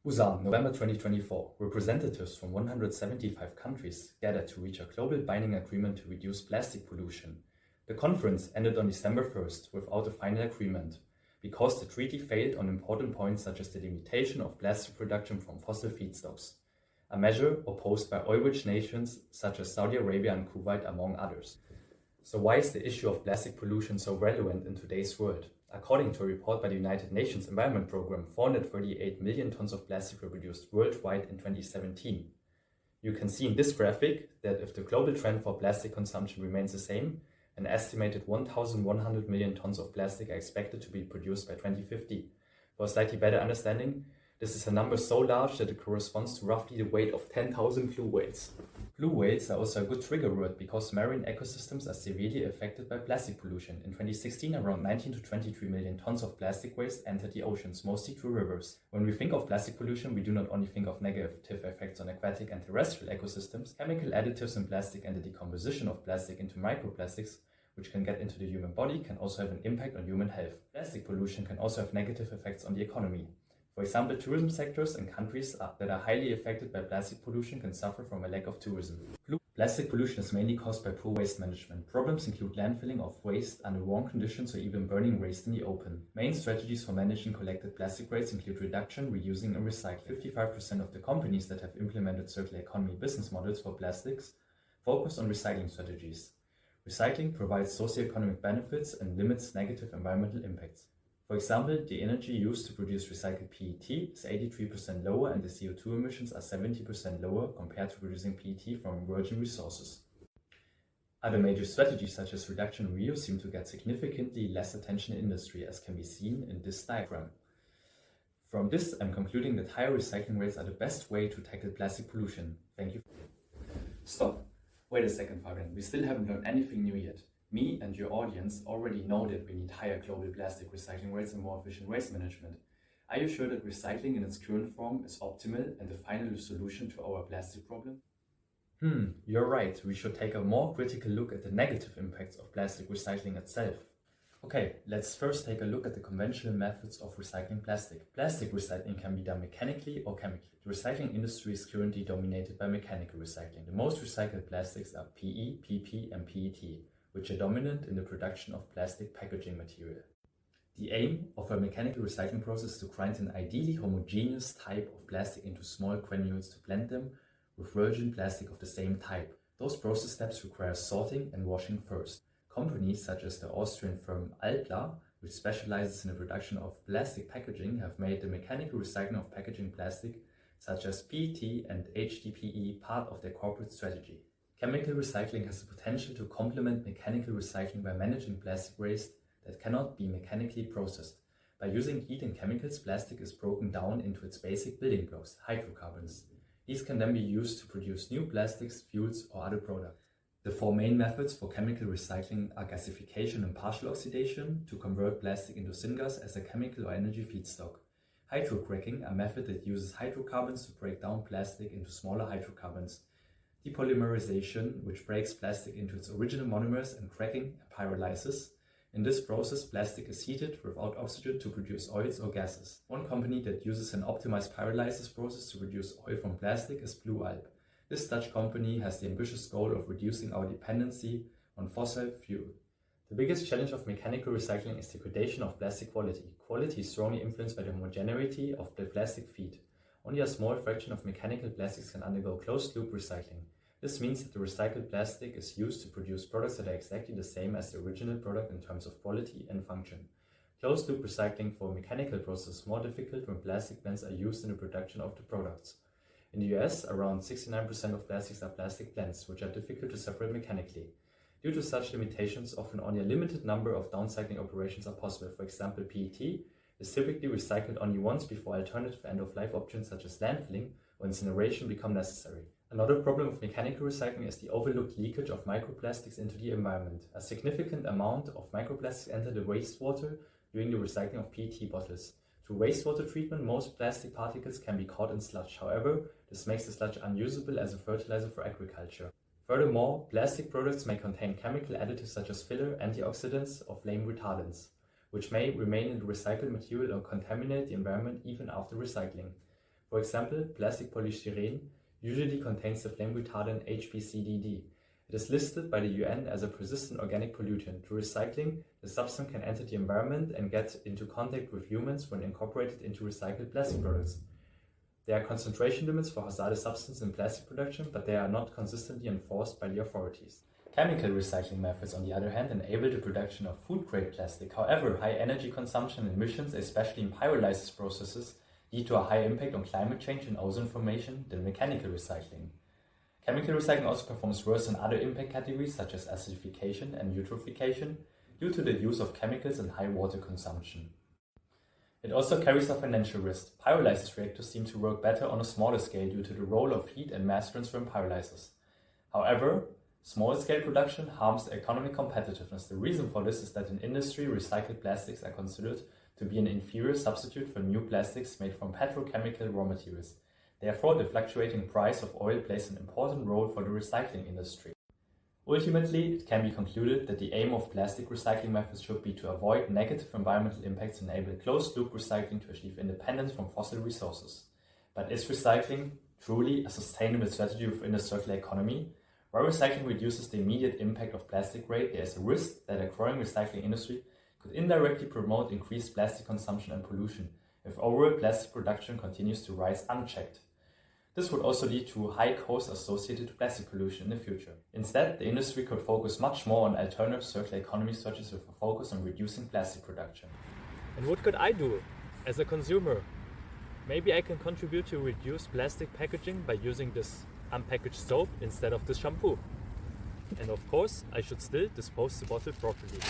USA, November 2024. Representatives from 175 countries gathered to reach a global binding agreement to reduce plastic pollution. The conference ended on December 1st without a final agreement, because the treaty failed on important points such as the limitation of plastic production from fossil feedstocks, a measure opposed by oil-rich nations such as Saudi Arabia and Kuwait, among others. So why is the issue of plastic pollution so relevant in today's world? According to a report by the United Nations Environment Programme, 438 million tons of plastic were produced worldwide in 2017. You can see in this graphic that if the global trend for plastic consumption remains the same, an estimated 1,100 million tons of plastic are expected to be produced by 2050. For a slightly better understanding, this is a number so large that it corresponds to roughly the weight of 10,000 blue whales. Blue whales are also a good trigger word because marine ecosystems are severely affected by plastic pollution. In 2016, around 19 to 23 million tons of plastic waste entered the oceans, mostly through rivers. When we think of plastic pollution, we do not only think of negative effects on aquatic and terrestrial ecosystems. Chemical additives in plastic and the decomposition of plastic into microplastics, which can get into the human body, can also have an impact on human health. Plastic pollution can also have negative effects on the economy. For example, tourism sectors in countries that are highly affected by plastic pollution can suffer from a lack of tourism. Plastic pollution is mainly caused by poor waste management. Problems include landfilling of waste under wrong conditions or even burning waste in the open. Main strategies for managing collected plastic waste include reduction, reusing and recycling. 55% of the companies that have implemented circular economy business models for plastics focus on recycling strategies. Recycling provides socioeconomic benefits and limits negative environmental impacts. For example, the energy used to produce recycled PET is 83% lower and the CO2 emissions are 70% lower compared to producing PET from virgin resources. Other major strategies such as reduction and reuse seem to get significantly less attention in industry, as can be seen in this diagram. From this, I'm concluding that higher recycling rates are the best way to tackle plastic pollution. Thank you. Stop. Wait a second, Fabian. We still haven't learned anything new yet. Me and your audience already know that we need higher global plastic recycling rates and more efficient waste management. Are you sure that recycling in its current form is optimal and the final solution to our plastic problem? You're right. We should take a more critical look at the negative impacts of plastic recycling itself. Okay, let's first take a look at the conventional methods of recycling plastic. Plastic recycling can be done mechanically or chemically. The recycling industry is currently dominated by mechanical recycling. The most recycled plastics are PE, PP and PET, which are dominant in the production of plastic packaging material. The aim of a mechanical recycling process is to grind an ideally homogeneous type of plastic into small granules to blend them with virgin plastic of the same type. Those process steps require sorting and washing first. Companies such as the Austrian firm Altla, which specializes in the production of plastic packaging, have made the mechanical recycling of packaging plastic such as PET and HDPE part of their corporate strategy. Chemical recycling has the potential to complement mechanical recycling by managing plastic waste that cannot be mechanically processed. By using heat and chemicals, plastic is broken down into its basic building blocks, hydrocarbons. These can then be used to produce new plastics, fuels or other products. The four main methods for chemical recycling are gasification and partial oxidation to convert plastic into syngas as a chemical or energy feedstock. Hydrocracking, a method that uses hydrocarbons to break down plastic into smaller hydrocarbons. Depolymerization, which breaks plastic into its original monomers, and cracking, pyrolysis. In this process, plastic is heated without oxygen to produce oils or gases. One company that uses an optimized pyrolysis process to produce oil from plastic is Blue Alp. This Dutch company has the ambitious goal of reducing our dependency on fossil fuel. The biggest challenge of mechanical recycling is degradation of plastic quality. Quality is strongly influenced by the homogeneity of the plastic feed. Only a small fraction of mechanical plastics can undergo closed-loop recycling. This means that the recycled plastic is used to produce products that are exactly the same as the original product in terms of quality and function. Closed-loop recycling for mechanical processes is more difficult when plastic blends are used in the production of the products. In the US, around 69% of plastics are plastic blends, which are difficult to separate mechanically. Due to such limitations, often only a limited number of downcycling operations are possible. For example, PET is typically recycled only once before alternative end-of-life options such as landfilling or incineration become necessary. Another problem with mechanical recycling is the overlooked leakage of microplastics into the environment. A significant amount of microplastics enter the wastewater during the recycling of PET bottles. Through wastewater treatment, most plastic particles can be caught in sludge. However, this makes the sludge unusable as a fertilizer for agriculture. Furthermore, plastic products may contain chemical additives such as filler, antioxidants, or flame retardants, which may remain in the recycled material or contaminate the environment even after recycling. For example, plastic polystyrene usually contains the flame retardant HBCDD. It is listed by the UN as a persistent organic pollutant. Through recycling, the substance can enter the environment and get into contact with humans when incorporated into recycled plastic products. There are concentration limits for hazardous substances in plastic production, but they are not consistently enforced by the authorities. Chemical recycling methods, on the other hand, enable the production of food-grade plastic. However, high energy consumption and emissions, especially in pyrolysis processes, lead to a high impact on climate change and ozone formation than mechanical recycling. Chemical recycling also performs worse in other impact categories such as acidification and eutrophication due to the use of chemicals and high water consumption. It also carries a financial risk. Pyrolysis reactors seem to work better on a smaller scale due to the role of heat and mass transfer in pyrolysis. However, small-scale production harms economic competitiveness. The reason for this is that in industry, recycled plastics are considered to be an inferior substitute for new plastics made from petrochemical raw materials. Therefore, the fluctuating price of oil plays an important role for the recycling industry. Ultimately, it can be concluded that the aim of plastic recycling methods should be to avoid negative environmental impacts and enable closed-loop recycling to achieve independence from fossil resources. But is recycling truly a sustainable strategy within the circular economy? While recycling reduces the immediate impact of plastic waste, there is a risk that a growing recycling industry could indirectly promote increased plastic consumption and pollution if overall plastic production continues to rise unchecked. This would also lead to high costs associated to plastic pollution in the future. Instead, the industry could focus much more on alternative circular economy strategies with a focus on reducing plastic production. And what could I do as a consumer? Maybe I can contribute to reduce plastic packaging by using this unpackaged soap instead of this shampoo. And of course, I should still dispose the bottle properly.